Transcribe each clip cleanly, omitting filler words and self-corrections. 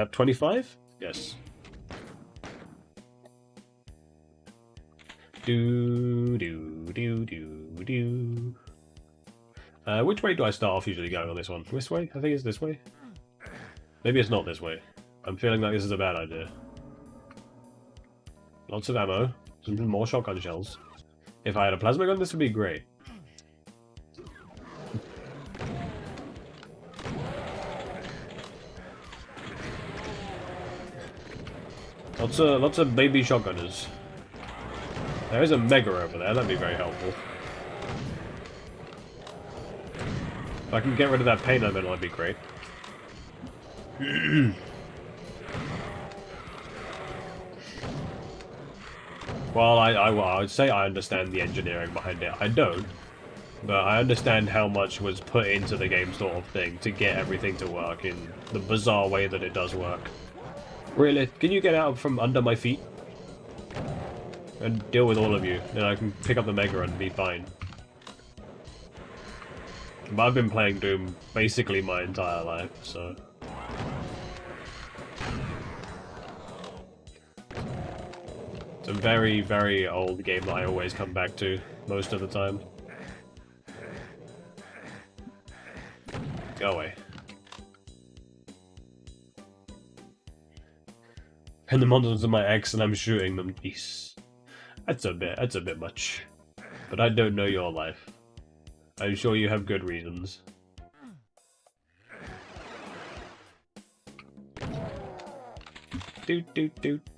At 25? Yes. Do. Which way do I start off usually going on this one? This way? I think it's this way. Maybe it's not this way. I'm feeling like this is a bad idea. Lots of ammo. Some more shotgun shells. If I had a plasma gun, this would be great. Lots of baby shotgunners. There is a mega over there, that'd be very helpful. If I can get rid of that pain element, that'd be great. Well, I would say I understand the engineering behind it. I don't. But I understand how much was put into the game sort of thing to get everything to work in the bizarre way that it does work. Really? Can you get out from under my feet? And deal with all of you. Then I can pick up the Mega and be fine. But I've been playing Doom basically my entire life, so... It's a very, very old game that I always come back to, most of the time. Go away. And the monsters are my ex and I'm shooting them. Jeez. That's a bit much. But I don't know your life. I'm sure you have good reasons. Doot doot doot.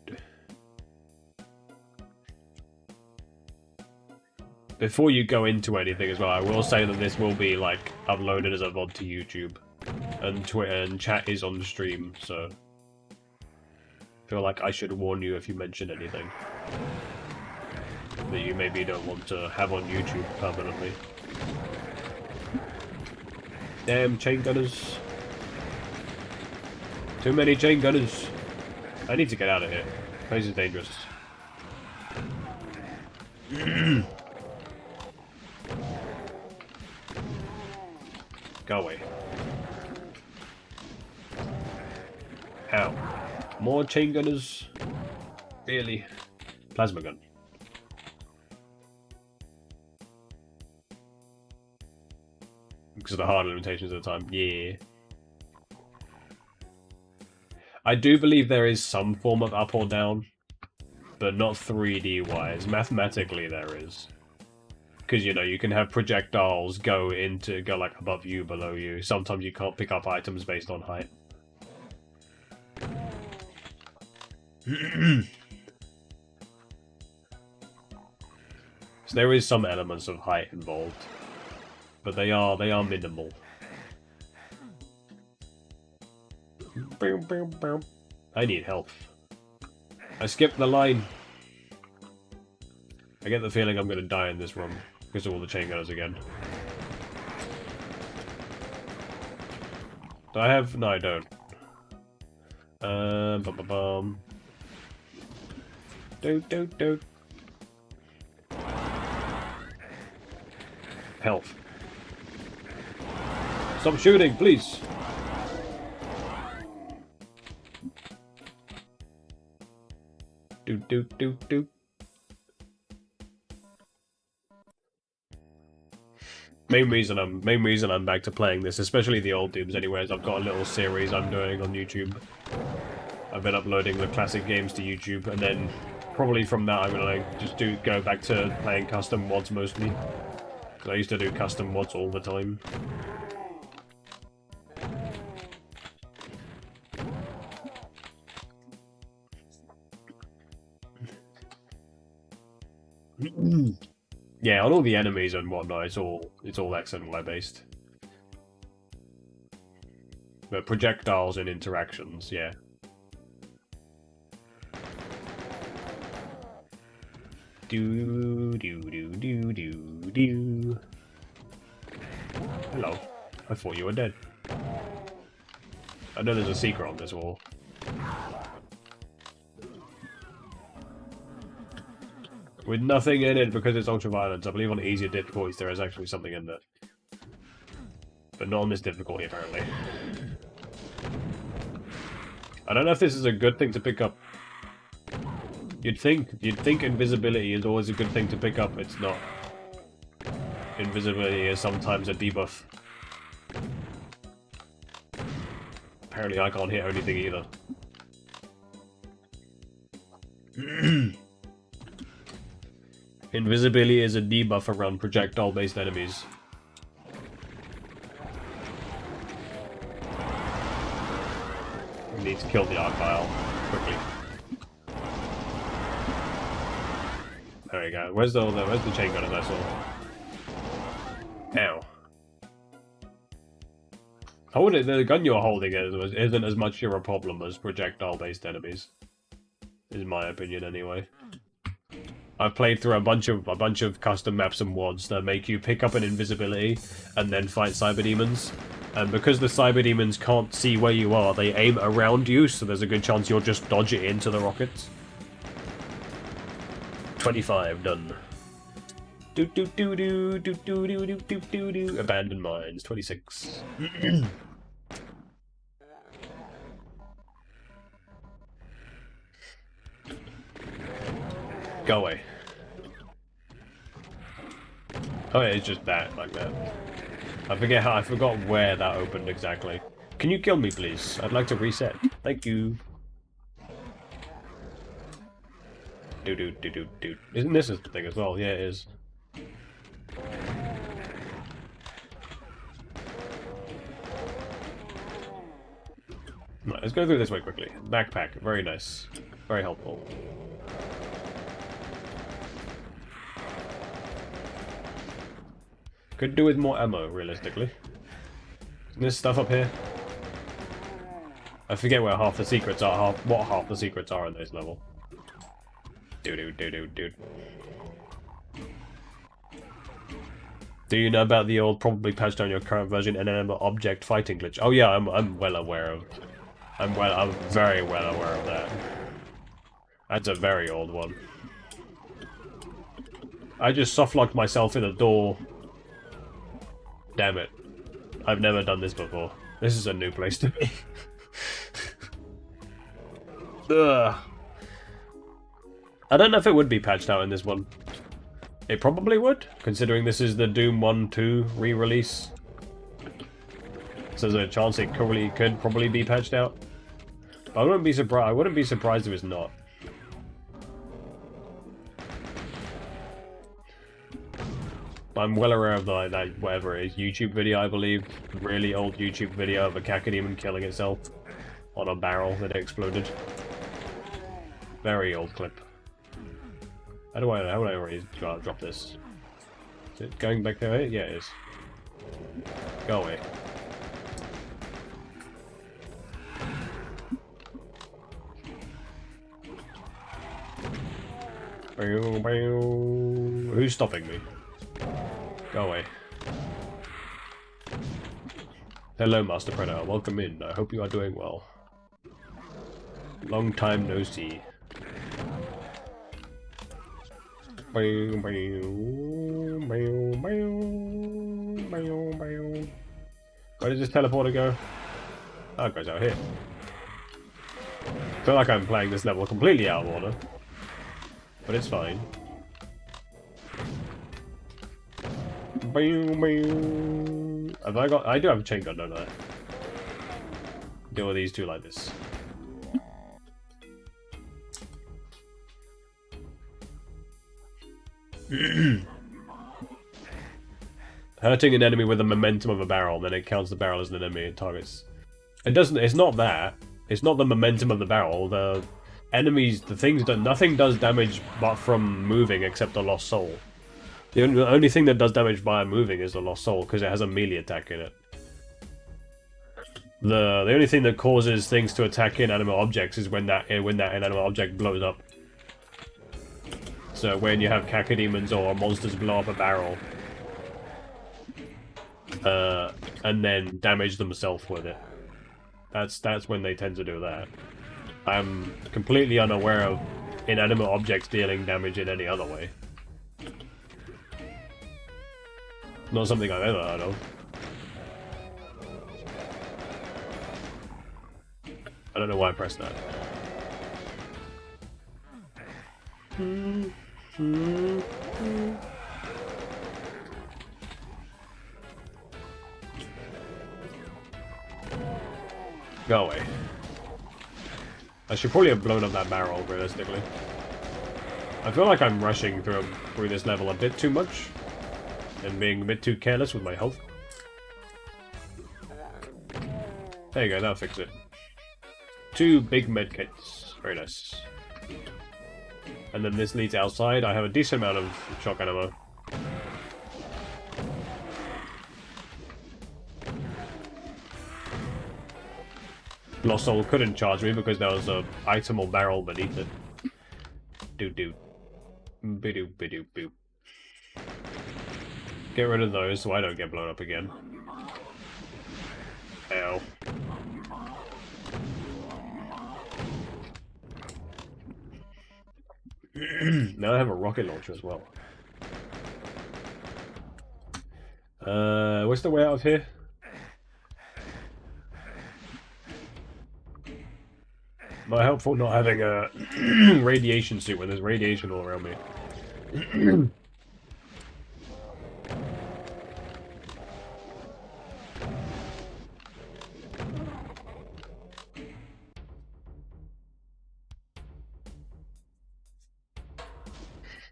Before you go into anything as well, I will say that this will be like uploaded as a VOD to YouTube. And Twitter and chat is on stream, so I feel like I should warn you if you mention anything that you maybe don't want to have on YouTube permanently. Damn chain gunners. Too many chain gunners. I need to get out of here. This place is dangerous. Go away. How? More chain gunners? Really? Plasma gun. Because of the hard limitations at the time. Yeah. I do believe there is some form of up or down, but not 3D wise. Mathematically there is. Because, you know, you can have projectiles go like above you, below you. Sometimes you can't pick up items based on height. So there is some elements of height involved. But they are minimal. I need health. I skipped the line. I get the feeling I'm gonna die in this room because of all the chain gunners again. Do I have? No, I don't. Doot. Health. Stop shooting, please. Doot. Main reason I'm back to playing this, especially the old Dooms anyway, is I've got a little series I'm doing on YouTube. I've been uploading the classic games to YouTube, and then probably from that I'm gonna just go back to playing custom mods mostly. Because I used to do custom mods all the time. Yeah, on all the enemies and whatnot, it's all X and Y based. But projectiles and interactions, yeah. Do. Hello. I thought you were dead. I know there's a secret on this wall. With nothing in it because it's ultra-violence. I believe on easier difficulties there is actually something in there. But not on this difficulty, apparently. I don't know if this is a good thing to pick up. You'd think invisibility is always a good thing to pick up. It's not. Invisibility is sometimes a debuff. Apparently I can't hit anything either. Invisibility is a debuff around projectile-based enemies. We need to kill the Argyle quickly. There we go. Where's the chain gun as I saw? Ow. The gun you're holding isn't as much of a problem as projectile-based enemies. In my opinion, anyway. I've played through a bunch of custom maps and WODs that make you pick up an invisibility and then fight cyber demons. And because the cyber demons can't see where you are, they aim around you, so there's a good chance you'll just dodge it into the rockets. 25 done. Do do do do do do do do do do do. Abandoned mines. 26. Go away. Oh yeah, it's just that, like that. I forgot where that opened exactly. Can you kill me, please? I'd like to reset. Thank you. Do do do do do. Isn't this a thing as well? Yeah, it is. Right, let's go through this way quickly. Backpack, very nice. Very helpful. Could do with more ammo, realistically. Isn't this stuff up here? I forget where half the secrets are, what half the secrets are in this level. Dude. Do you know about the old, probably patched on your current version, inanimate object fighting glitch? Oh yeah, I'm well aware of. I'm very well aware of that. That's a very old one. I just softlocked myself in a door. Damn it. I've never done this before. This is a new place to be. Ugh. I don't know if it would be patched out in this one. It probably would, considering this is the Doom 1-2 re-release. So there's a chance it could probably be patched out. But I wouldn't be surprised if it's not. I'm well aware of that whatever it is, YouTube video, I believe. Really old YouTube video of a cacodemon killing itself on a barrel that exploded. Very old clip. How do I already drop this? Is it going back there? Yeah, it is. Go away. Who's stopping me? Go away. Hello, Master Predator. Welcome in. I hope you are doing well. Long time no see. Where did this teleporter go? Oh, it goes out here. I feel like I'm playing this level completely out of order. But it's fine. Have I got... I do have a chain gun, don't I? Deal with these two like this. Hurting an enemy with the momentum of a barrel, then it counts the barrel as an enemy and targets. It doesn't... It's not that. It's not the momentum of the barrel. The enemies... The things that... Nothing does damage but from moving except a lost soul. The only thing that does damage by moving is the lost soul, because it has a melee attack in it. The only thing that causes things to attack inanimate objects is when that inanimate object blows up. So when you have cacodemons or monsters blow up a barrel, and then damage themselves with it, that's when they tend to do that. I'm completely unaware of inanimate objects dealing damage in any other way. Not something I've ever heard of. I don't know why I pressed that. Go away. I should probably have blown up that barrel, realistically. I feel like I'm rushing through this level a bit too much. And being a bit too careless with my health. There you go, that'll fix it. 2 big medkits. Very nice. And then this leads outside. I have a decent amount of shotgun ammo. Lost Soul couldn't charge me because there was a item or barrel beneath it. Doo-doo. Bidoo-bidoo-boo. Get rid of those so I don't get blown up again. Ow. Now I have a rocket launcher as well. What's the way out of here? Am I helpful not having a radiation suit when there's radiation all around me?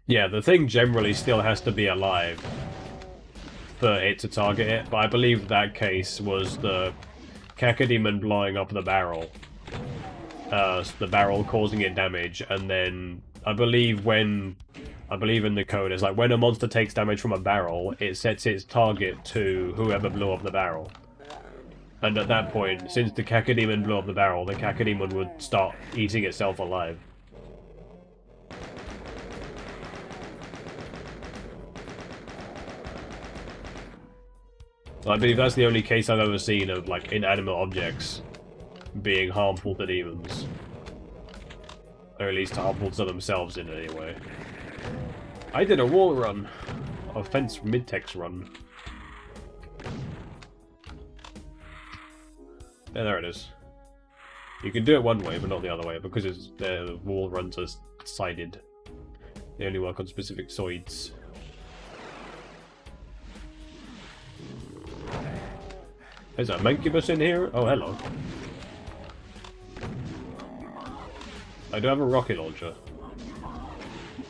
Yeah, the thing generally still has to be alive for it to target it, but I believe that case was the Cacodemon blowing up the barrel. The barrel causing it damage, and then I believe in the code, it's like when a monster takes damage from a barrel, it sets its target to whoever blew up the barrel. And at that point, since the Cacodemon blew up the barrel, the Cacodemon would start eating itself alive. I believe that's the only case I've ever seen of, like, inanimate objects being harmful to demons. Or at least harmful to themselves in any way. I did a wall run. A fence mid-text run. Yeah, there it is. You can do it one way, but not the other way, because the wall runs are sided. They only work on specific soids. There's a mancubus in here? Oh, hello. I do have a rocket launcher.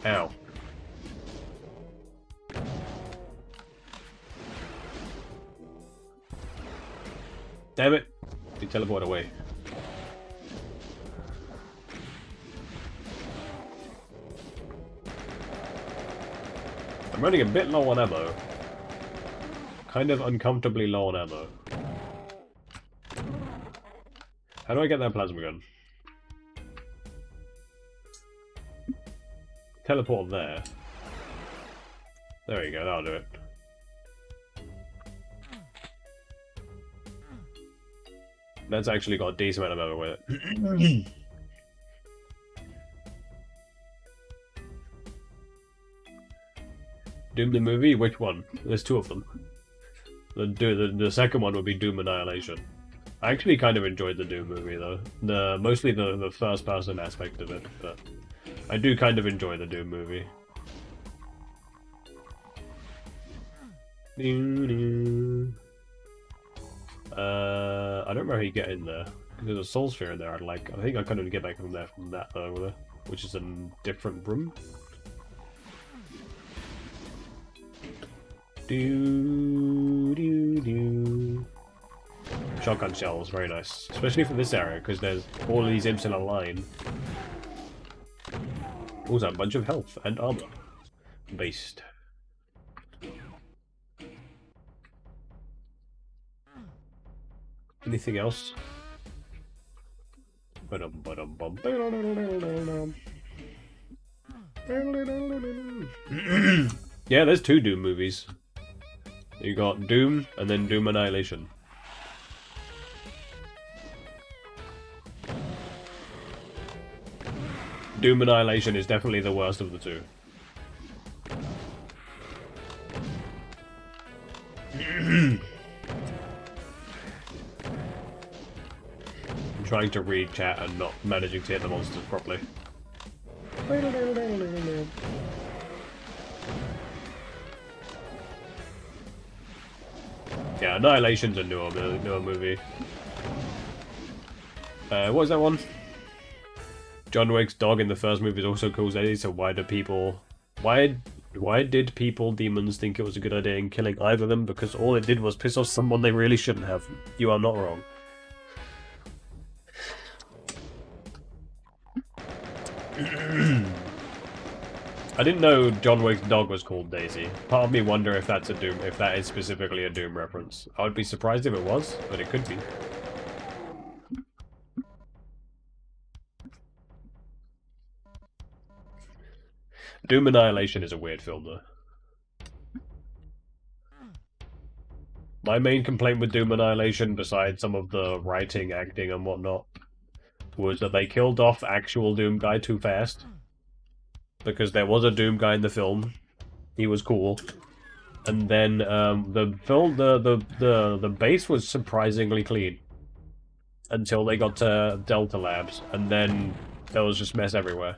Ow. Damn it! They teleport away. I'm running a bit low on ammo. Kind of uncomfortably low on ammo. How do I get that plasma gun? Teleport there. There you go, that'll do it. That's actually got a decent amount of ammo with it. Doom the movie? Which one? There's 2 of them. The second one would be Doom Annihilation. I actually kind of enjoyed the Doom movie though. Mostly the first person aspect of it, but I do kind of enjoy the Doom movie. I don't remember how you get in there. There's a soul sphere in there. I think I couldn't get back from that over there, which is a different room. Shotgun shells, very nice. Especially for this area, because there's all of these imps in a line. Also, a bunch of health and armor. Based. Anything else? Yeah, there's 2 Doom movies. You got Doom, and then Doom Annihilation. Doom Annihilation is definitely the worst of the 2. trying to read chat and not managing to hit the monsters properly. Yeah, Annihilation's a newer movie. What was that one? John Wick's dog in the first movie is also called Eddie, so why did people demons think it was a good idea in killing either of them? Because all it did was piss off someone they really shouldn't have. You are not wrong. I didn't know John Wick's dog was called Daisy. Part of me wonder if that is specifically a Doom reference. I would be surprised if it was, but it could be. Doom Annihilation is a weird film, though. My main complaint with Doom Annihilation, besides some of the writing, acting, and whatnot, was that they killed off actual Doom guy too fast. Because there was a Doom guy in the film. He was cool. And then the base was surprisingly clean. Until they got to Delta Labs, and then there was just mess everywhere.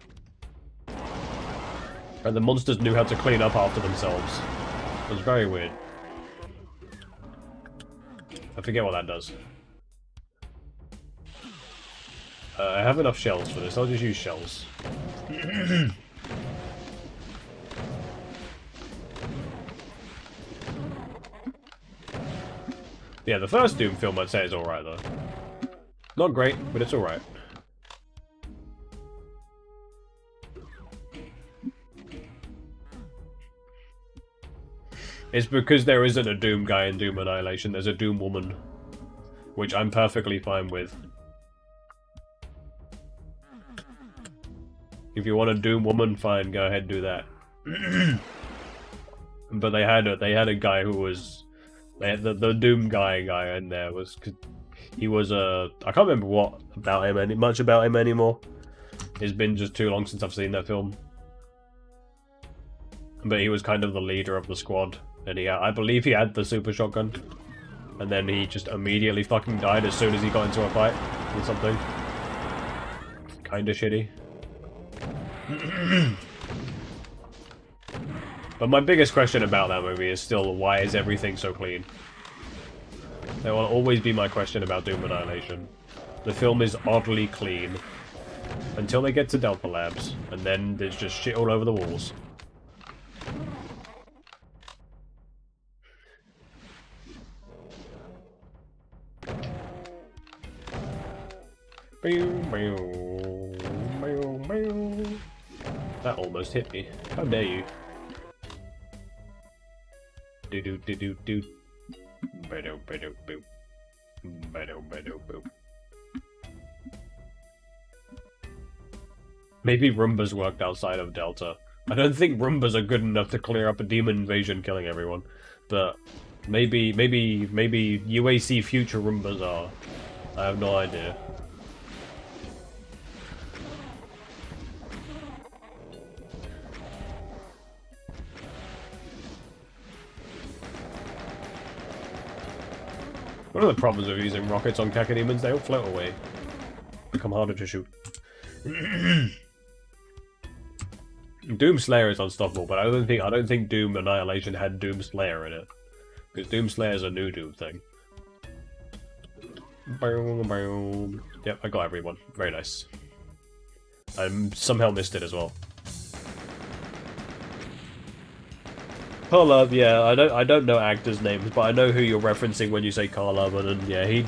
And the monsters knew how to clean up after themselves. It was very weird. I forget what that does. I have enough shells for this, I'll just use shells. Yeah, the first Doom film I'd say is alright though. Not great, but it's alright. It's because there isn't a Doom guy in Doom Annihilation, there's a Doom woman. Which I'm perfectly fine with. If you want a Doom woman, fine, go ahead and do that. But they had a guy who was... They had the Doom guy in there was... He was I can't remember much about him anymore. It's been just too long since I've seen that film. But he was kind of the leader of the squad. And I believe he had the super shotgun. And then he just immediately fucking died as soon as he got into a fight with something. Kinda shitty. But my biggest question about that movie is still, why is everything so clean? That will always be my question about Doom Annihilation. The film is oddly clean. Until they get to Delta Labs, and then there's just shit all over the walls. That almost hit me. How dare you? Do. Maybe Roombas worked outside of Delta. I don't think Roombas are good enough to clear up a demon invasion killing everyone. But maybe UAC future Roombas are. I have no idea. One of the problems of using rockets on cacodemons, they all float away. Become harder to shoot. Doom Slayer is unstoppable, but I don't think Doom Annihilation had Doom Slayer in it. Because Doom Slayer is a new Doom thing. Yep, I got everyone. Very nice. I somehow missed it as well. Carl Urban, yeah, I don't know actors' names, but I know who you're referencing when you say Carl Urban, and yeah,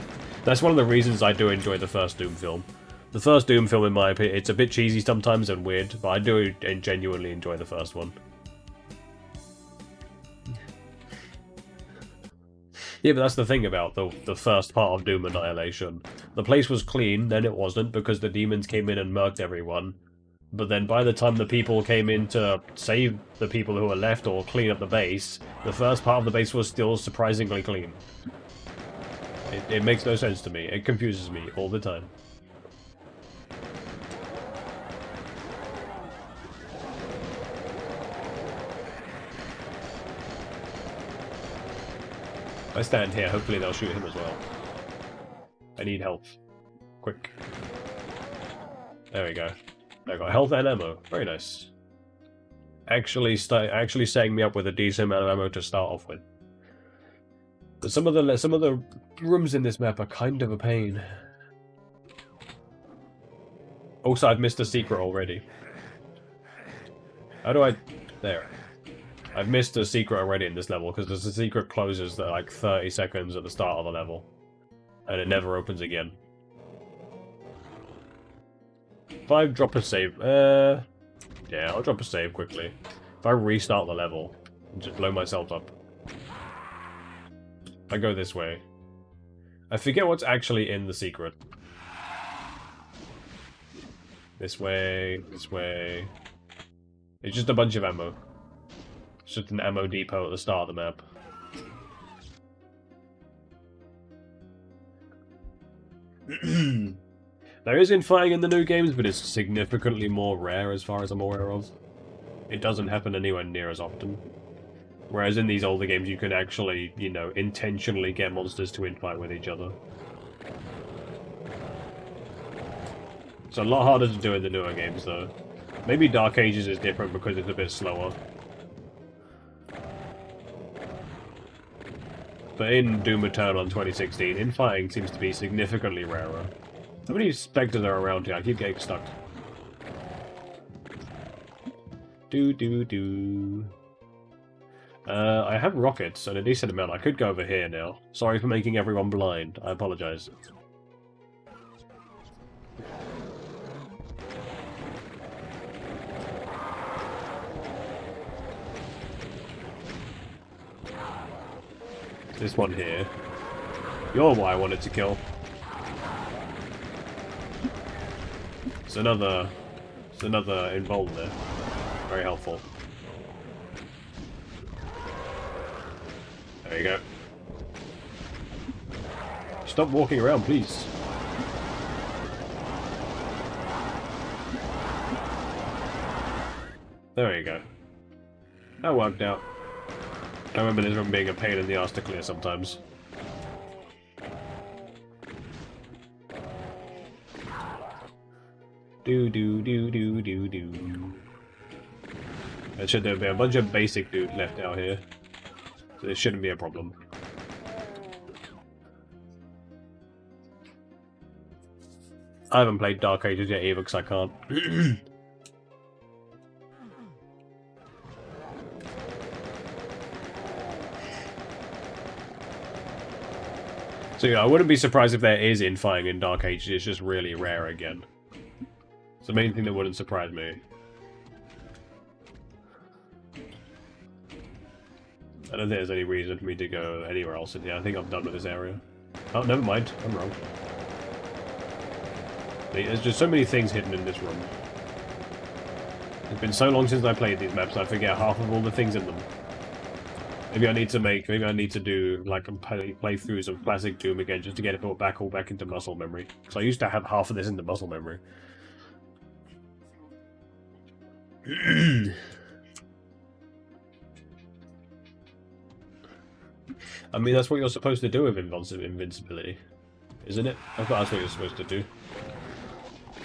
that's one of the reasons I do enjoy the first Doom film. The first Doom film, in my opinion, it's a bit cheesy sometimes and weird, but I do genuinely enjoy the first one. Yeah, but that's the thing about the first part of Doom Annihilation. The place was clean, then it wasn't, because the demons came in and murked everyone. But then by the time the people came in to save the people who were left or clean up the base, the first part of the base was still surprisingly clean. It makes no sense to me. It confuses me all the time. If I stand here, hopefully they'll shoot him as well. I need help. Quick. There we go. I got health and ammo. Very nice. Actually setting me up with a decent amount of ammo to start off with. But some of the rooms in this map are kind of a pain. Also, I've missed a secret already. How do I... There. I've missed a secret already in this level, because the secret closes at like 30 seconds at the start of the level. And it never opens again. If I drop a save... yeah, I'll drop a save quickly. If I restart the level, and just blow myself up. I go this way. I forget what's actually in the secret. This way, this way. It's just a bunch of ammo. It's just an ammo depot at the start of the map. There is infighting in the new games, but it's significantly more rare as far as I'm aware of. It doesn't happen anywhere near as often. Whereas in these older games you can actually, you know, intentionally get monsters to infight with each other. It's a lot harder to do in the newer games, though. Maybe Dark Ages is different because it's a bit slower. But in Doom Eternal in 2016, infighting seems to be significantly rarer. How many specters are around here? I keep getting stuck. I have rockets and a decent amount. I could go over here now. Sorry for making everyone blind. I apologize. This one here. You're what I wanted to kill. It's another involved there. Very helpful. There you go. Stop walking around, please. There you go. That worked out. I remember this room being a pain in the arse to clear sometimes. There should be a bunch of basic dudes left out here. So this shouldn't be a problem. I haven't played Dark Ages yet either because I can't. So yeah, I wouldn't be surprised if there is infighting in Dark Ages, it's just really rare again. It's the main thing that wouldn't surprise me. I don't think there's any reason for me to go anywhere else in here. I think I'm done with this area. Oh, never mind. I'm wrong. There's just so many things hidden in this room. It's been so long since I played these maps, I forget half of all the things in them. Maybe I need to do like playthroughs of classic Doom again just to get it all back into muscle memory. Because I used to have half of this into muscle memory. I mean, that's what you're supposed to do with invincibility, isn't it? I thought that's what you're supposed to do.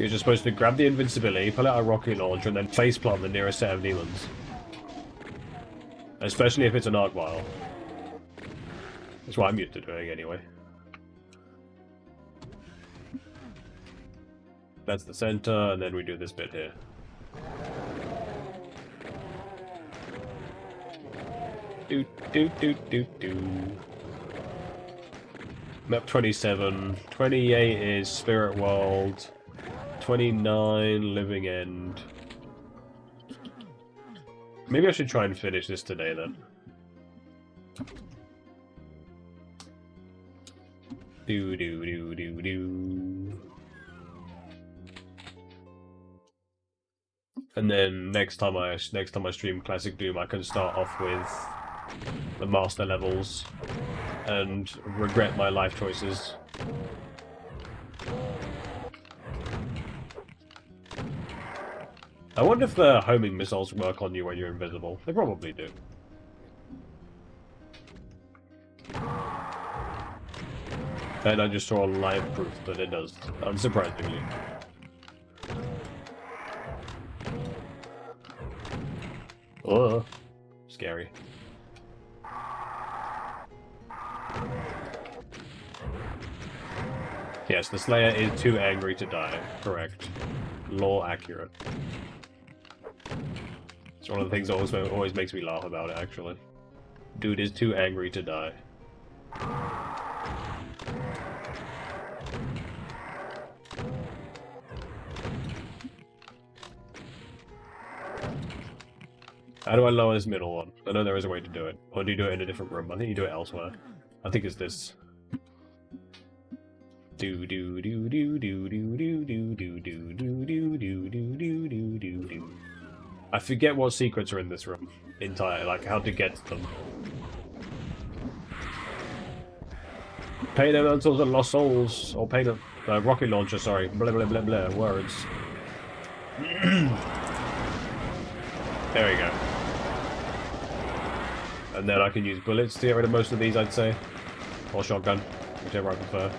You're just supposed to grab the invincibility, pull out a rocket launcher, and then faceplant the nearest set of demons. Especially if it's an arc vial. That's what I'm used to doing anyway. That's the center, and then we do this bit here. Map 27. 28 is Spirit World. 29, Living End. Maybe I should try and finish this today then. And then next time I stream Classic Doom, I can start off with the master levels and regret my life choices. I wonder if the homing missiles work on you when you're invisible. They probably do. And I just saw live proof that it does, unsurprisingly. Oh, scary. Yes, the Slayer is too angry to die. Correct. Law accurate. It's one of the things that always makes me laugh about it, actually. Dude is too angry to die. How do I lower this middle one? I know there is a way to do it. Or do you do it in a different room? I think you do it elsewhere. I think it's this. Do do do do do do do do do do do do do do do do do do. I forget what secrets are in this room entirely, like how to get to them. Pain elementals and lost souls, or pain of rocket launcher. Sorry, blah blah blah blah. Words. There we go. And then I can use bullets to get rid of most of these, I'd say, or shotgun, whichever I prefer.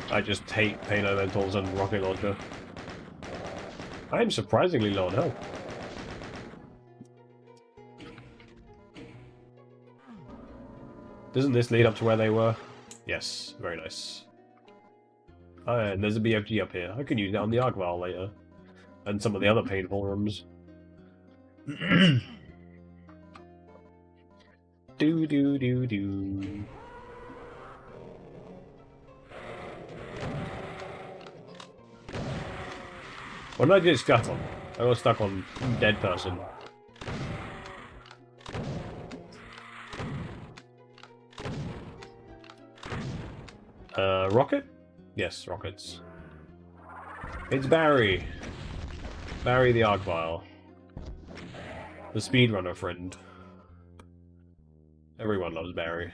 I just hate pain elementals and rocket launcher. I am surprisingly low on health. Doesn't this lead up to where they were? Yes, very nice. And there's a BFG up here. I can use that on the Arc Vial later. And some of the other painful rooms. Do do do do. What did I get stuck on? I got stuck on dead person. Rocket? Yes, rockets. It's Barry. Barry the Arc Vial. The speedrunner friend. Everyone loves Barry.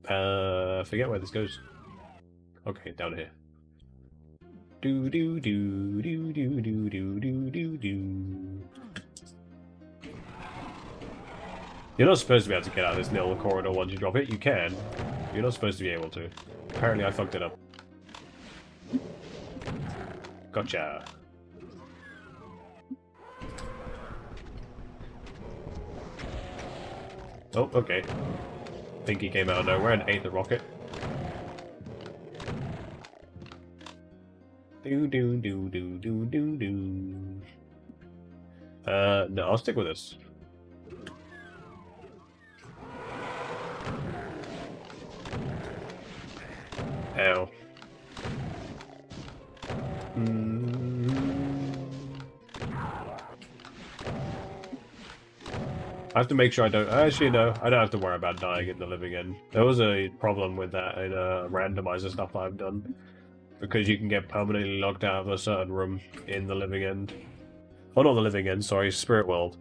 Forget where this goes. Okay, down here. Do do do do do do do do do do. You're not supposed to be able to get out of this little corridor once you drop it. You can. You're not supposed to be able to. Apparently I fucked it up. Gotcha. Oh, okay. Think he came out of nowhere and ate the rocket. Do do do do do do do. No, I'll stick with this. Ow. I have to make sure I don't... Actually, no. I don't have to worry about dying in the living end. There was a problem with that in randomizer stuff I've done. Because you can get permanently locked out of a certain room in the living end. Oh, not the living end, sorry. Spirit World.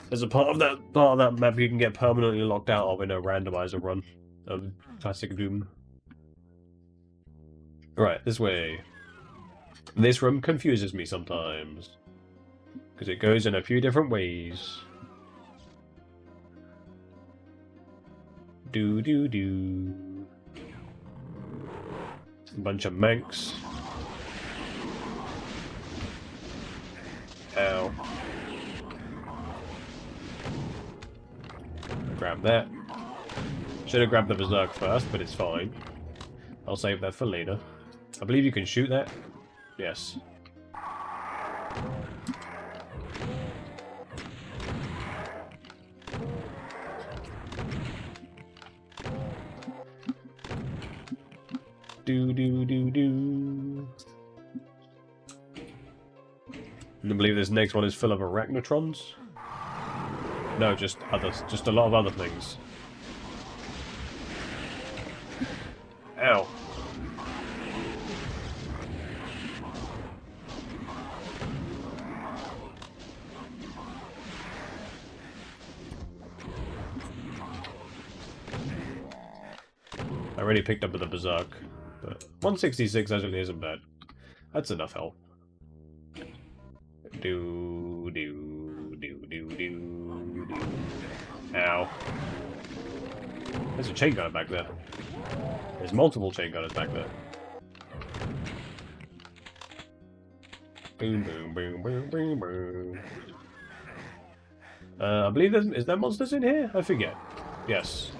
There's a part of that map you can get permanently locked out of in a randomizer run of Classic Doom. Right, this way. This room confuses me sometimes. Because it goes in a few different ways. Do do do. A bunch of Manx. Ow. Grab that. Should have grabbed the Berserk first, but it's fine. I'll save that for later. I believe you can shoot that. Yes. Do do do do. And I believe this next one is full of arachnotrons. No, just others. Just a lot of other things. Ow. I already picked up with the Berserk, but 166 actually isn't bad. That's enough health. Do do do do do do. Ow. There's a chain gunner back there. There's multiple chain gunners back there. Boom, boom, boom, boom, boom, boom. I believe is there monsters in here? I forget. Yes.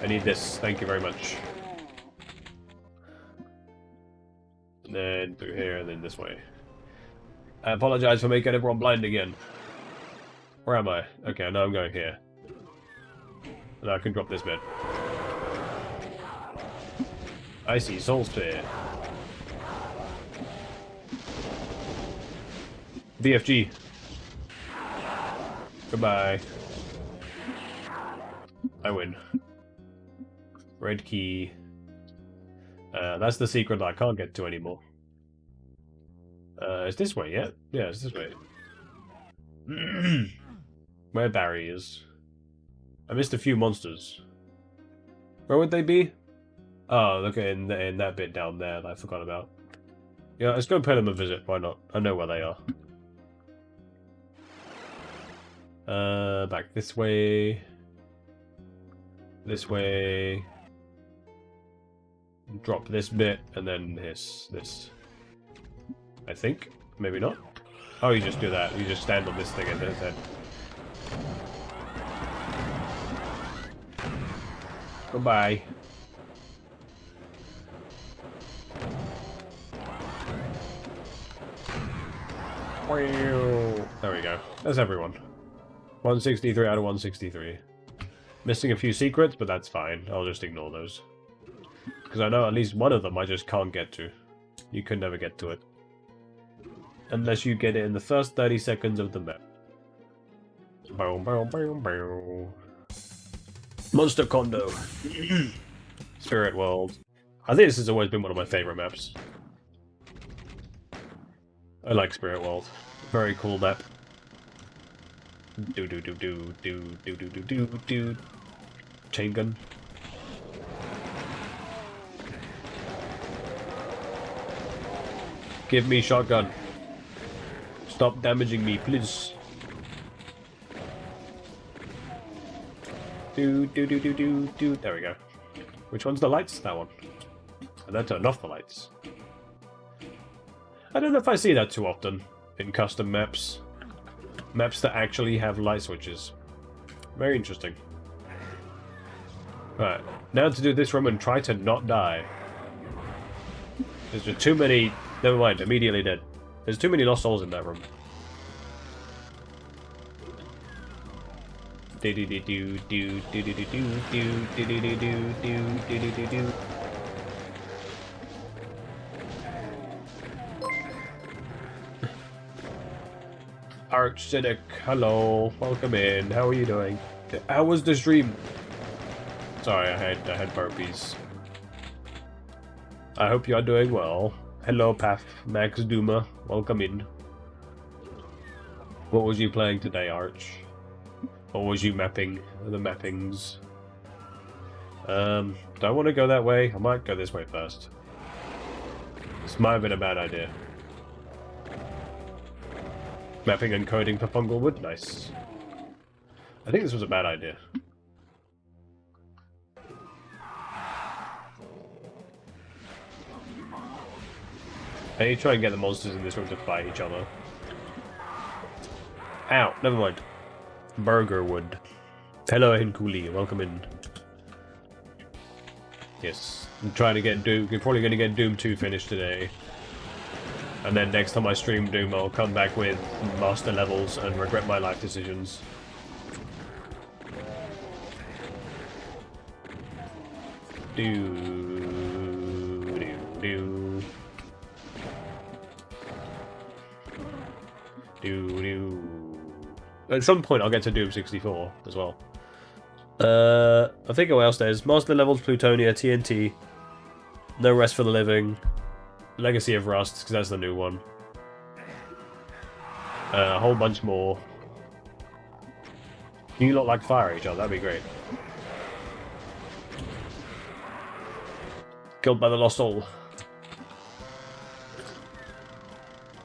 I need this. Thank you very much. And then through here, and then this way. I apologize for making everyone blind again. Where am I? Okay, now I'm going here. And I can drop this bit. I see Soul Sphere. VFG. Goodbye. I win. Red key. That's the secret that I can't get to anymore. It's this way, yeah? Yeah, it's this way. Where Barry is. I missed a few monsters. Where would they be? Oh, look in that bit down there that I forgot about. Yeah, let's go pay them a visit. Why not? I know where they are. Back this way. This way. Drop this bit, and then this. I think. Maybe not. Oh, you just do that. You just stand on this thing and then head. Goodbye. There we go. That's everyone. 163 out of 163. Missing a few secrets, but that's fine. I'll just ignore those. Because I know at least one of them I just can't get to. You can never get to it. Unless you get it in the first 30 seconds of the map. Boom, boom, boom, boom. Monster Condo. Spirit World. I think this has always been one of my favorite maps. I like Spirit World. Very cool map. Do. Chain gun. Give me shotgun. Stop damaging me, please. Do. There we go. Which one's the lights? That one. And that turned off the lights. I don't know if I see that too often in custom maps. Maps that actually have light switches. Very interesting. Right, now to do this room and try to not die. There's just too many... Never mind, immediately dead. There's too many lost souls in that room. Arch Cynic, hello, welcome in. How are you doing? How was the stream? Sorry, I had burpees. I hope you are doing well. Hello, Path Max Duma, welcome in. What was you playing today, Arch? Or was you mapping the mappings? Do I want to go that way? I might go this way first. This might have been a bad idea. Mapping and coding for Funglewood? Nice. I think this was a bad idea. I need to try and get the monsters in this room to fight each other. Ow, never mind. Burgerwood. Hello, Hinkuli, welcome in. Yes, I'm trying to get Doom. We're probably going to get Doom 2 finished today. And then next time I stream Doom, I'll come back with master levels and regret my life decisions. Do. At some point I'll get to Doom 64 as well. I think what else there's master levels, Plutonia, TNT, No Rest for the Living, Legacy of Rust, because that's the new one. A whole bunch more. Can you lot like fire each other? That'd be great. Killed by the Lost Soul.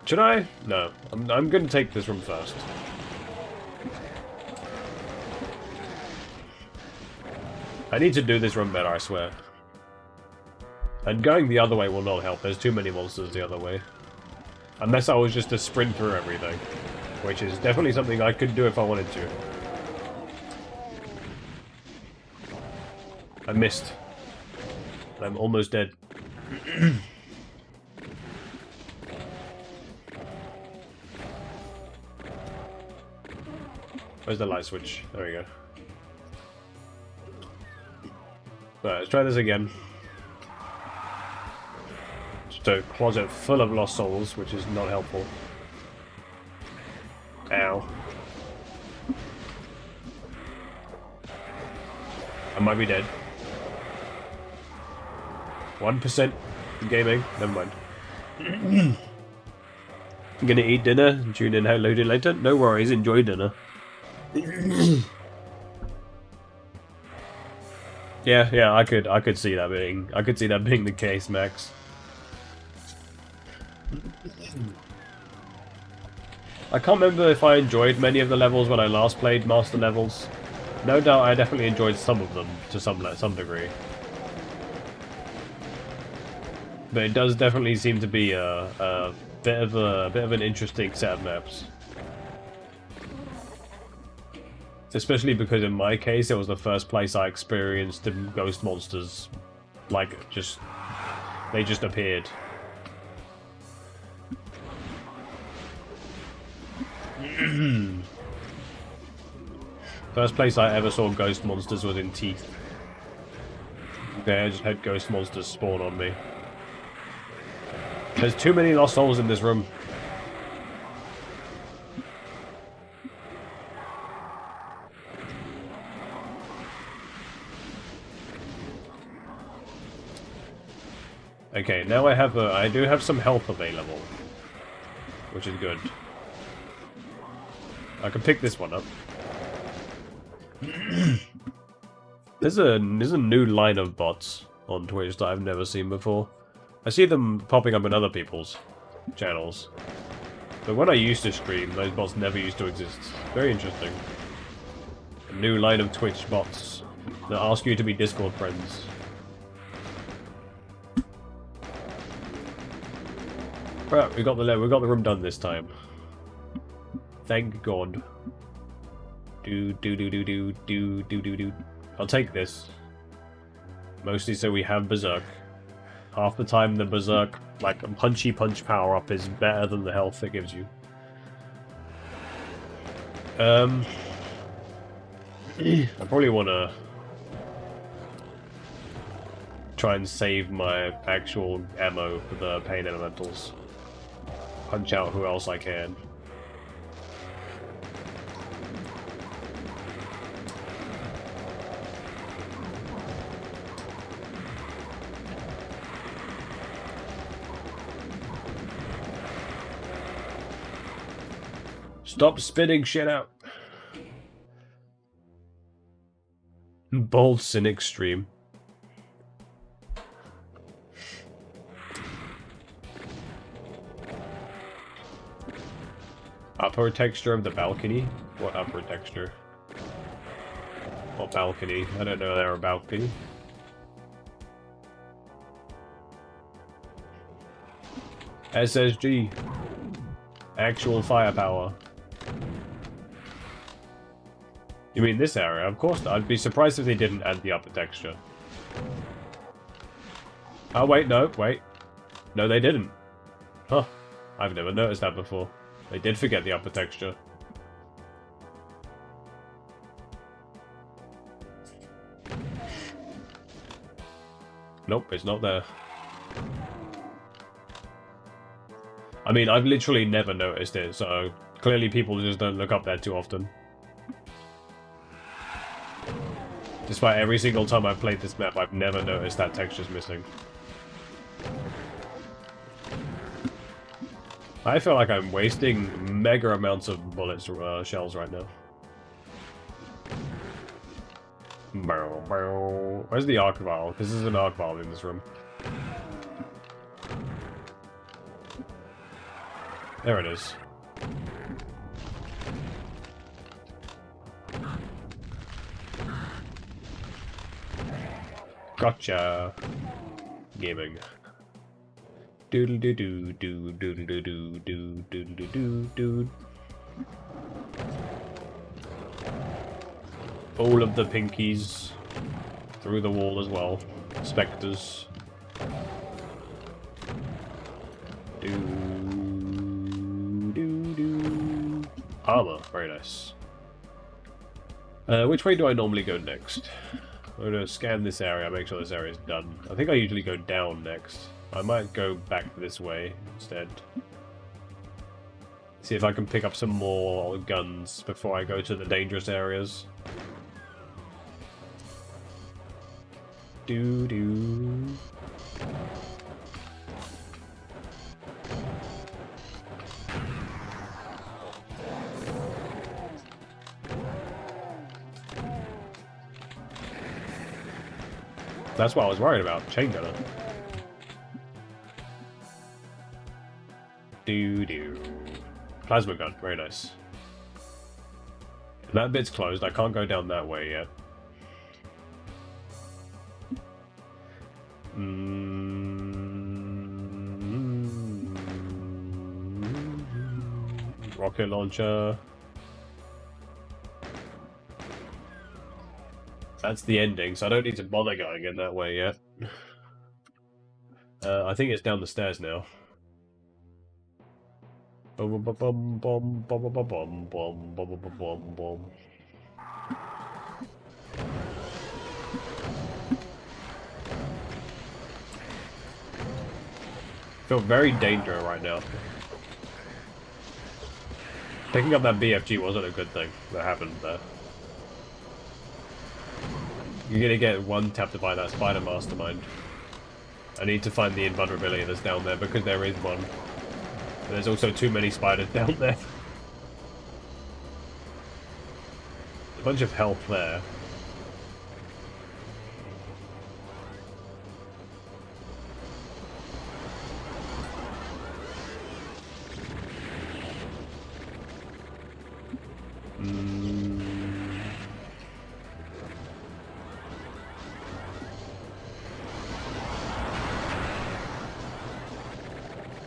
Should I? No. I'm gonna take this room first. I need to do this room better, I swear. And going the other way will not help. There's too many monsters the other way. Unless I was just to sprint through everything. Which is definitely something I could do if I wanted to. I missed. I'm almost dead. Where's the light switch? There we go. Alright, let's try this again. Just a closet full of lost souls, which is not helpful. Ow. I might be dead. 1% gaming. Never mind. I'm gonna eat dinner. Tune in how loaded later. No worries. Enjoy dinner. Yeah. I could see that being the case, Max. I can't remember if I enjoyed many of the levels when I last played Master Levels. No doubt I definitely enjoyed some of them to some degree. But it does definitely seem to be a bit of an interesting set of maps. Especially because in my case, it was the first place I experienced the ghost monsters. Like, they just appeared. First place I ever saw ghost monsters was in Teeth. Okay, I just had ghost monsters spawn on me. There's too many lost souls in this room. Okay, now I do have some health available, which is good. I can pick this one up. There's a new line of bots on Twitch that I've never seen before. I see them popping up in other people's channels. But when I used to stream, those bots never used to exist. Very interesting. A new line of Twitch bots that ask you to be Discord friends. Right, we got the room done this time. Thank God. Do. I'll take this. Mostly so we have Berserk. Half the time the Berserk, like a punchy punch power-up is better than the health it gives you. I probably want to try and save my actual ammo for the pain elementals. Punch out who else I can. Stop spitting shit out. Bold Cynic stream. Upper texture of the balcony? What upper texture? What balcony? I don't know they're a balcony. SSG. Actual firepower. You mean this area? Of course not. I'd be surprised if they didn't add the upper texture. Oh, wait, no, wait. No, they didn't. Huh. I've never noticed that before. They did forget the upper texture. Nope, it's not there. I mean, I've literally never noticed it, so clearly people just don't look up there too often. Despite every single time I've played this map, I've never noticed that texture's missing. I feel like I'm wasting mega amounts of bullets, shells right now. Where's the arc vial? Because there's an arc vial in this room. There it is. Gotcha. Gaming. Doodle doo doo doo doodle doo doo doo doodle doo doo. All of the pinkies through the wall as well. Spectres. Doo doo doo. Armor, very nice. Which way do I normally go next? I'm gonna scan this area, make sure this area is done. I think I usually go down next. I might go back this way instead. See if I can pick up some more guns before I go to the dangerous areas. Doo-doo. That's what I was worried about. Chain gunner. Doo-doo. Plasma gun. Very nice. That bit's closed. I can't go down that way yet. Rocket launcher. That's the ending, so I don't need to bother going in that way yet. I think it's down the stairs now. Bum bum bum bum bum bum bum bum bum bum bum. Feel very dangerous right now. Picking up that BFG wasn't a good thing that happened there. You're gonna get one tapped by that spider mastermind. I need to find the invulnerability that's down there because there is one. And there's also too many spiders down there. A bunch of health there.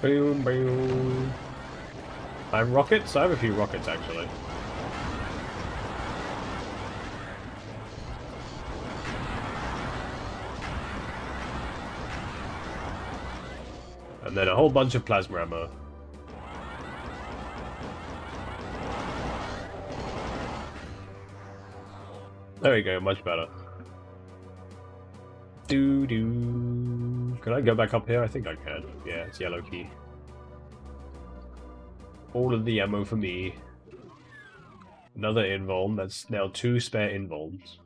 Boom, boom. I have rockets? I have a few rockets, actually. And then a whole bunch of plasma ammo. There we go, much better. Doo-doo. Can I go back up here? I think I can. Yeah, it's yellow key. All of the ammo for me. Another invuln. That's now 2 spare invulns.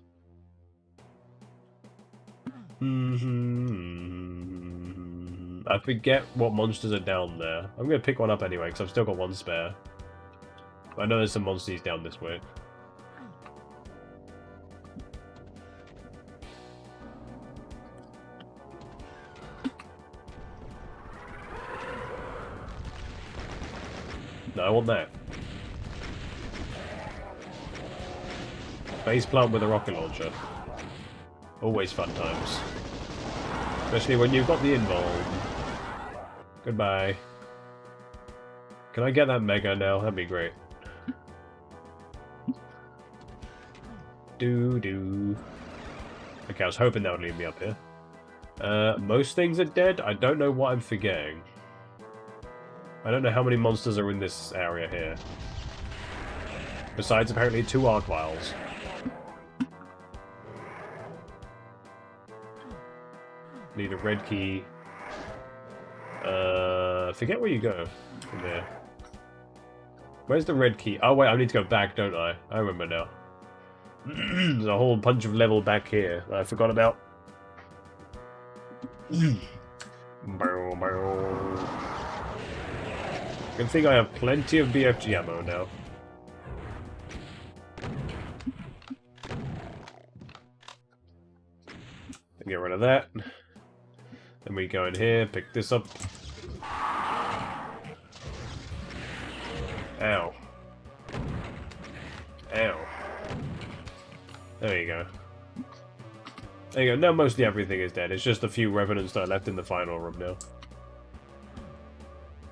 I forget what monsters are down there. I'm going to pick one up anyway, because I've still got 1 spare. But I know there's some monsters down this way. No, I want that. Face plant with a rocket launcher. Always fun times. Especially when you've got the invuln. Goodbye. Can I get that mega now? That'd be great. Doo-doo. Okay, I was hoping that would lead me up here. Most things are dead. I don't know what I'm forgetting. I don't know how many monsters are in this area here. Besides, apparently, 2 arc vials. Need a red key. Forget where you go from here. Where's the red key? Oh, wait, I need to go back, don't I? I remember now. There's a whole bunch of level back here that I forgot about. Good thing I have plenty of BFG ammo now. Get rid of that. Then we go in here, pick this up. Ow. Ow. There you go. There you go. Now mostly everything is dead. It's just a few revenants that are left in the final room now.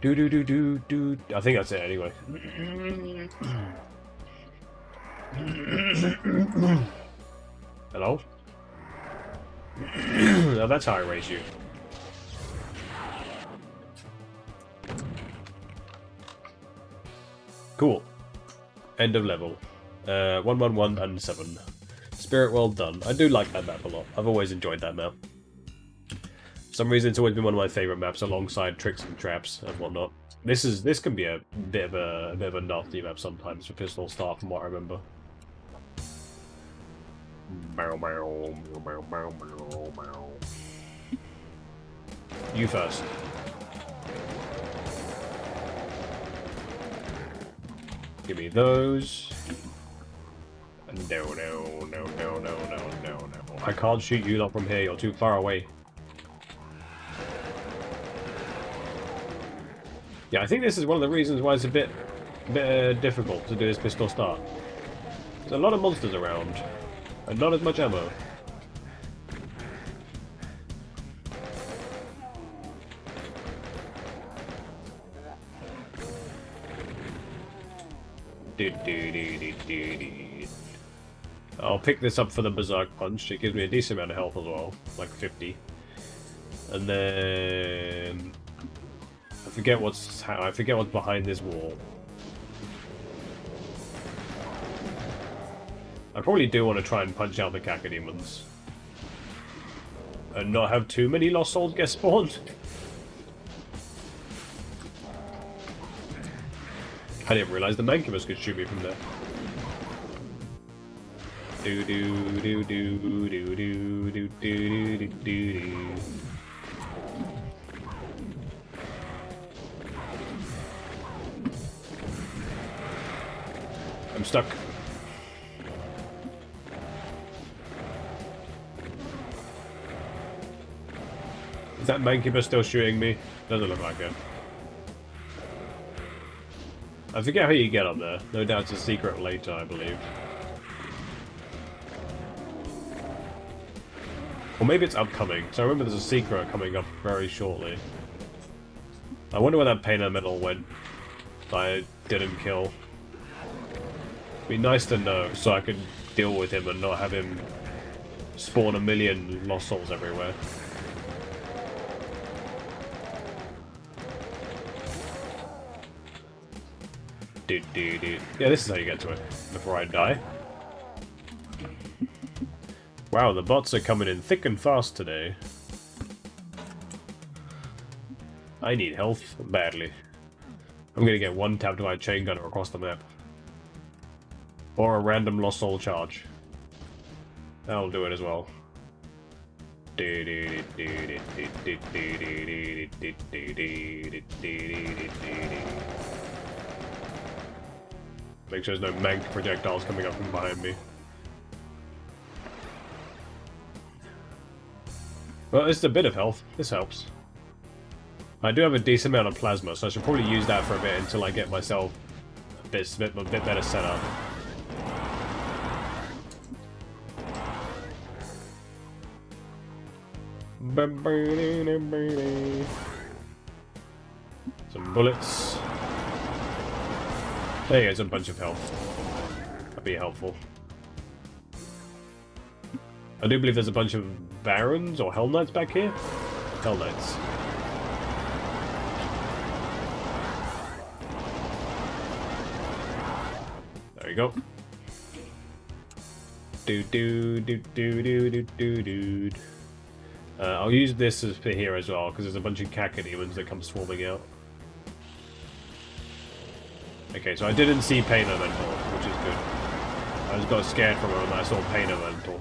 Do. I think that's it anyway. Hello? Now that's how I raise you. Cool. End of level. 111 and 7. Spirit World done. I do like that map a lot. I've always enjoyed that map. For some reason, it's always been one of my favourite maps, alongside Tricks and Traps and whatnot. This can be a bit of a nasty map sometimes for Pistol Star, from what I remember. You first. Give me those. No. I can't shoot you lot from here, you're too far away. Yeah, I think this is one of the reasons why it's a bit difficult to do this pistol start. There's a lot of monsters around, and not as much ammo. I'll pick this up for the Berserk Punch. It gives me a decent amount of health as well, like 50. And then I forget what's behind this wall. I probably do want to try and punch out the Cacodemons and not have too many lost souls get spawned. I didn't realize the Mancubus could shoot me from there. I'm stuck. Is that Mancubus still shooting me? Doesn't look like it. I forget how you get up there. No doubt it's a secret later, I believe. Or maybe it's upcoming. So I remember there's a secret coming up very shortly. I wonder where that Painter Medal went that I didn't kill. It'd be nice to know so I could deal with him and not have him spawn a million lost souls everywhere. Yeah, this is how you get to it before I die. Wow, the bots are coming in thick and fast today. I need health badly. I'm gonna get one tapped by a chain gunner across the map. Or a random lost soul charge. That'll do it as well. Make sure there's no mank projectiles coming up from behind me. Well, this is a bit of health. This helps. I do have a decent amount of plasma, so I should probably use that for a bit until I get myself a bit better set up. Some bullets. There you go, a bunch of health. That'd be helpful. I do believe there's a bunch of Barons or Hell Knights back here. Hell Knights. There you go. I'll use this as for here as well, because there's a bunch of Cacodemons that come swarming out. Okay, so I didn't see Pain Elemental, which is good. I just got scared from it when I saw Pain Elemental.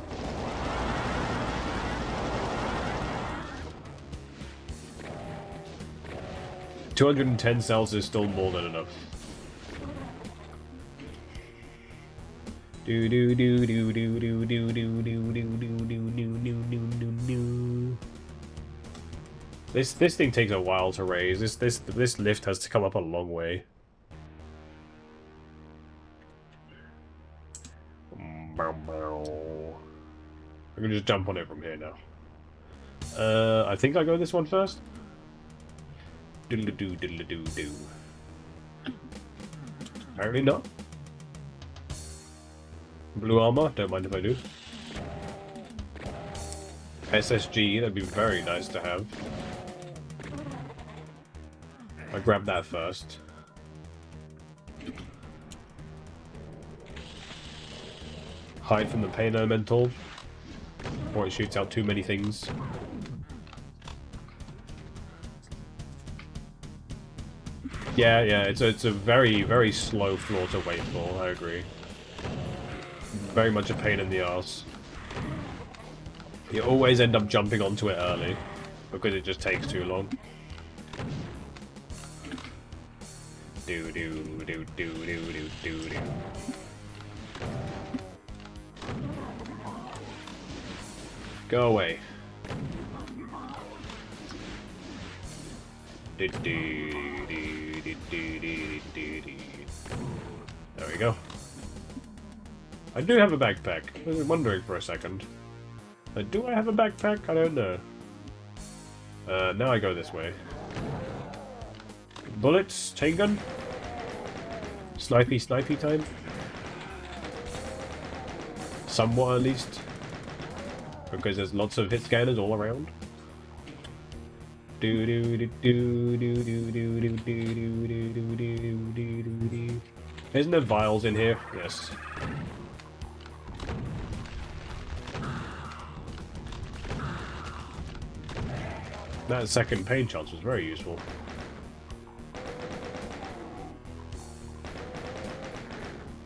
$210 cells is still more than enough. This thing takes a while to raise. This lift has to come up a long way. I can just jump on it from here now. I think I go this one first. Diddle-a-doo, diddle-a-doo-doo. Apparently not. Blue armor, don't mind if I do. SSG, that'd be very nice to have. I grab that first. Hide from the pain elemental, or it shoots out too many things. Yeah, it's a very, very slow floor to wait for, I agree. Very much a pain in the ass. You always end up jumping onto it early, because it just takes too long. Do do do do do do do do. Go away. There we go. I do have a backpack. I was wondering for a second. Do I have a backpack? I don't know. Now I go this way. Bullets, chain gun. Snipey time. Somewhat at least. Because there's lots of hit scanners all around. Do do do do do do do do do do do do do do. Isn't there vials in here? Yes. That second pain chance was very useful.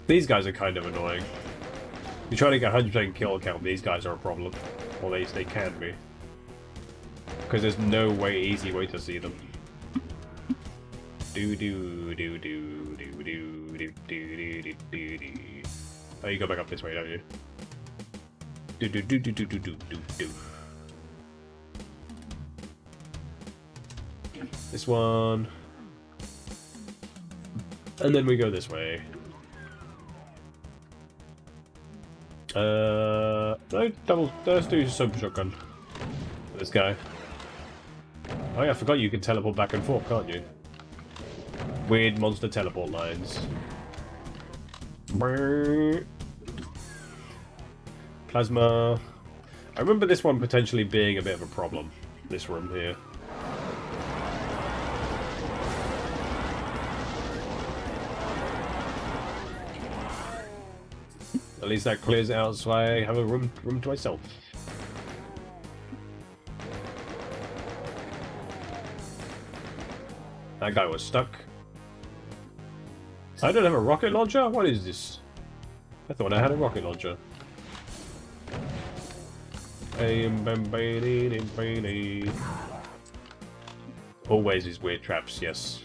These guys are kind of annoying. You try to get 100% kill count, these guys are a problem. Or at least they can be. Because there's no easy way to see them. Do do do do do do do do do do do. Oh, you go back up this way, don't you? Do do do do do do do do do. This one. And then we go this way. No, let's do super shotgun. This guy. Oh yeah, I forgot you can teleport back and forth, can't you? Weird monster teleport lines. Plasma. I remember this one potentially being a bit of a problem. This room here. At least that clears it out so I have a room to myself. That guy was stuck. I don't have a rocket launcher? What is this? I thought I had a rocket launcher. Always these weird traps, yes.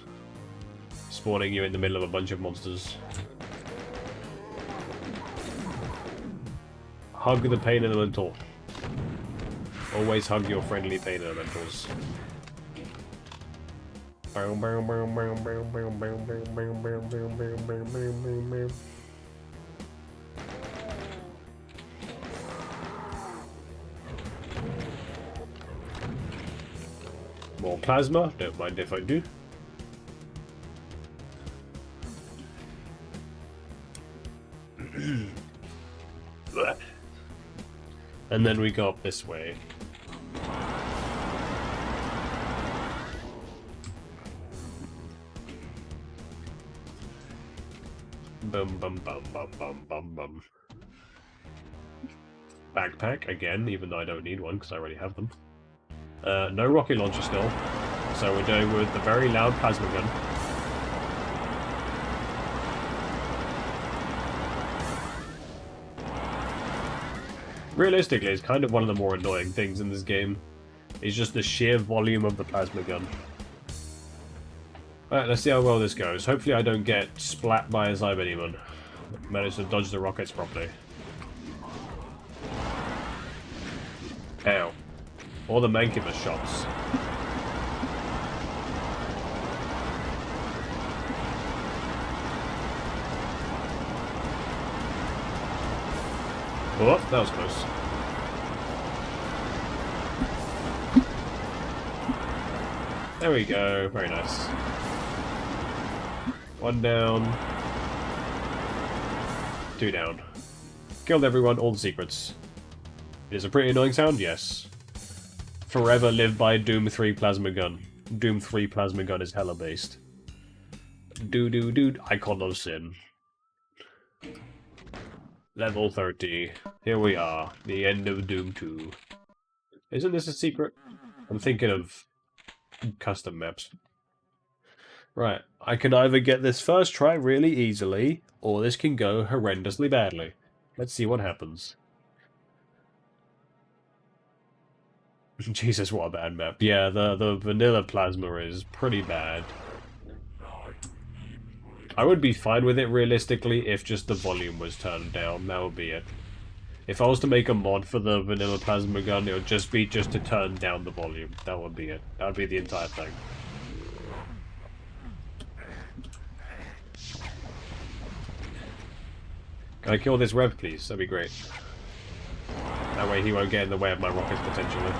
Spawning you in the middle of a bunch of monsters. Hug the pain elemental. Always hug your friendly pain elementals. More plasma, don't mind if I do. And then we go up this way. Bum bum bum bum bum bum bum. Backpack again, even though I don't need one because I already have them. No rocket launcher still, so we're going with the very loud plasma gun. Realistically, it's kind of one of the more annoying things in this game. It's just the sheer volume of the plasma gun. Alright, let's see how well this goes. Hopefully I don't get splat by a Cyberdemon. Manage to dodge the rockets properly. Ow. Or the Mancubus shots. Oh, that was close. There we go. Very nice. One down. Two down. Killed everyone, all the secrets. It is a pretty annoying sound, yes. Forever live by Doom 3 Plasma Gun. Doom 3 Plasma Gun is hella based. Icon of Sin. Level 30. Here we are. The end of Doom 2. Isn't this a secret? I'm thinking of custom maps. Right. I can either get this first try really easily, or this can go horrendously badly. Let's see what happens. Jesus, what a bad map. Yeah, the vanilla plasma is pretty bad. I would be fine with it realistically if just the volume was turned down. That would be it. If I was to make a mod for the vanilla plasma gun, it would just be to turn down the volume. That would be it. That would be the entire thing. Can I kill this rev, please? That'd be great. That way he won't get in the way of my rockets, potentially.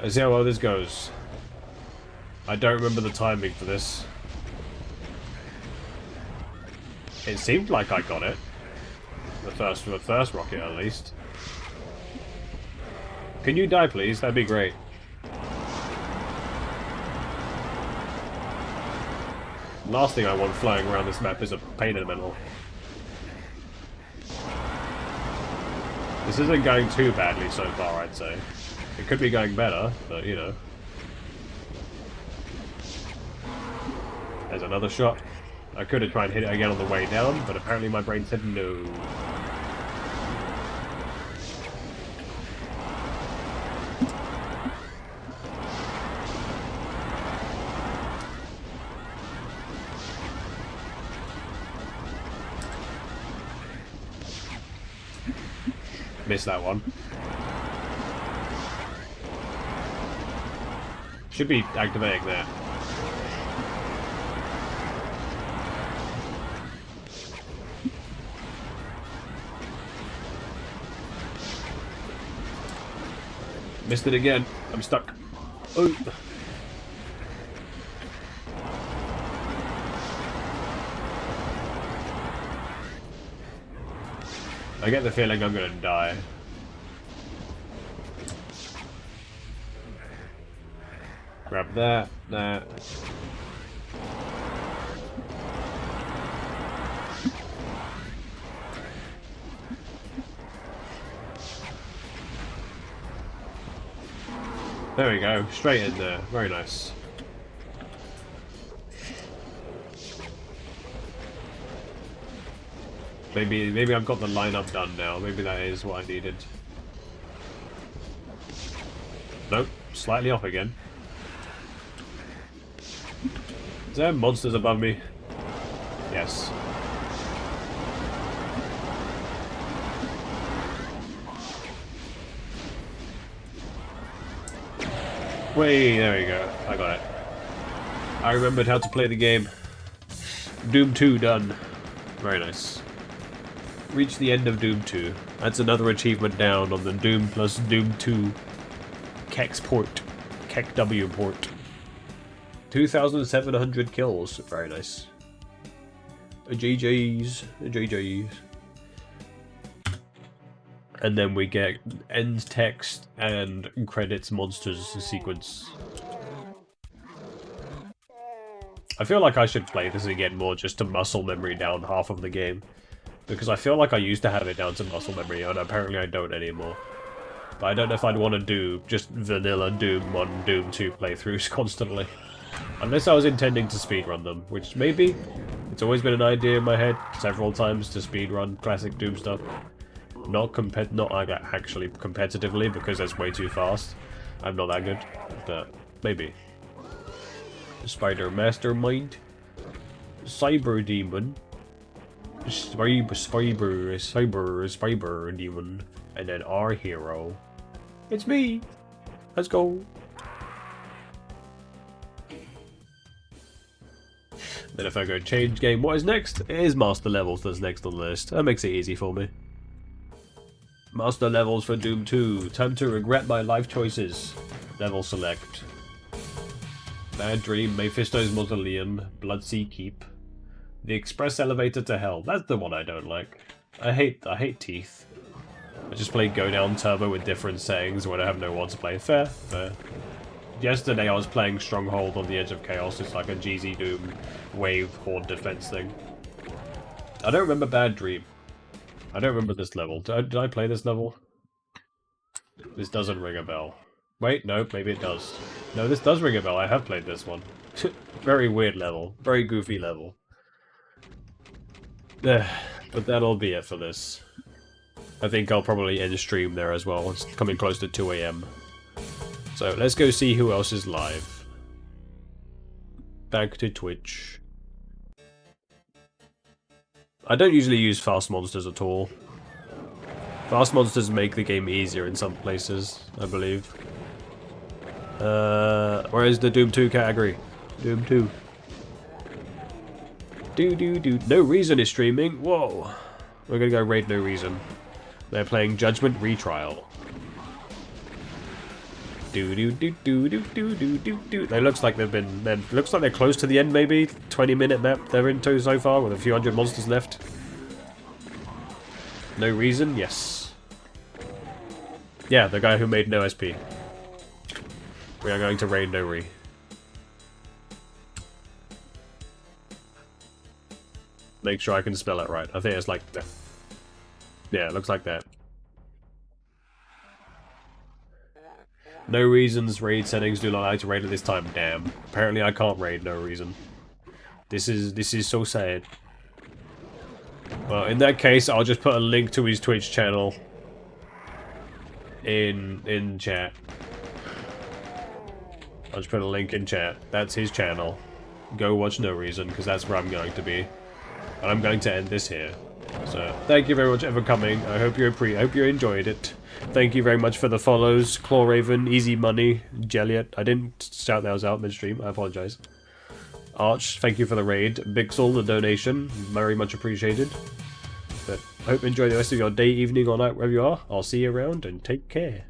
See how well this goes. I don't remember the timing for this. It seemed like I got it. The first rocket, at least. Can you die, please? That'd be great. Last thing I want flying around this map is a pain in the middle. This isn't going too badly so far, I'd say. It could be going better, but you know. There's another shot. I could have tried to hit it again on the way down, but apparently my brain said no. Missed that one. Should be activating that. Missed it again. I'm stuck. Oh. I get the feeling I'm gonna die. Grab that. There we go, straight in there. Very nice. Maybe I've got the lineup done now. Maybe that is what I needed. Nope, slightly off again. Is there monsters above me? Yes. Wait, there we go. I got it. I remembered how to play the game. Doom 2 done. Very nice. Reach the end of Doom 2. That's another achievement down on the Doom plus Doom 2 Kex port. Kek W port. 2,700 kills. Very nice. GG's. GG's. And then we get end text and credits monsters sequence. I feel like I should play this again more just to muscle memory down half of the game. Because I feel like I used to have it down to muscle memory, and apparently I don't anymore. But I don't know if I'd want to do just vanilla Doom 1, Doom 2 playthroughs constantly. Unless I was intending to speedrun them, which maybe. It's always been an idea in my head several times to speedrun classic Doom stuff. Not actually competitively, because that's way too fast. I'm not that good, but maybe. Spider Mastermind. Cyber Demon. Cyber demon. And then our hero. It's me! Let's go! Then if I go change game, what is next? It is master levels that's next on the list. That makes it easy for me. Master levels for Doom 2. Time to regret my life choices. Level select. Bad Dream, Mephisto's Mausoleum, Bloodsea Keep. The Express Elevator to Hell. That's the one I don't like. I hate teeth. I just play Go Down Turbo with different settings when I have no one to play. Fair, fair. Yesterday I was playing Stronghold on the Edge of Chaos. It's like a GZ Doom wave horde defense thing. I don't remember Bad Dream. I don't remember this level. Did I play this level? This doesn't ring a bell. Wait, no, maybe it does. No, this does ring a bell. I have played this one. Very weird level. Very goofy level. But that'll be it for this. I think I'll probably end stream there as well. It's coming close to 2 AM. So let's go see who else is live. Back to Twitch. I don't usually use fast monsters at all. Fast monsters make the game easier in some places, I believe. Where is the Doom 2 category? Doom 2. No Reason is streaming. Whoa. We're gonna go raid No Reason. They're playing Judgment Retrial. They looks like they've been. Looks like they're close to the end. Maybe 20-minute map they're into so far with a few hundred monsters left. No Reason, yes. Yeah, the guy who made No SP. We are going to raid No Re. Make sure I can spell it right. I think it's like that. Yeah, it looks like that. No Reason's raid settings do not allow to raid at this time. Damn. Apparently I can't raid No Reason. This is so sad. Well, in that case, I'll just put a link to his Twitch channel in chat. I'll just put a link in chat. That's his channel. Go watch No Reason, because that's where I'm going to be. And I'm going to end this here. So, thank you very much for coming. I hope you enjoyed it. Thank you very much for the follows. Clawraven, Easy Money, Jelliot. I didn't shout those out midstream. I apologize. Arch, thank you for the raid. Bixel, the donation. Very much appreciated. But I hope you enjoy the rest of your day, evening, or night, wherever you are. I'll see you around, and take care.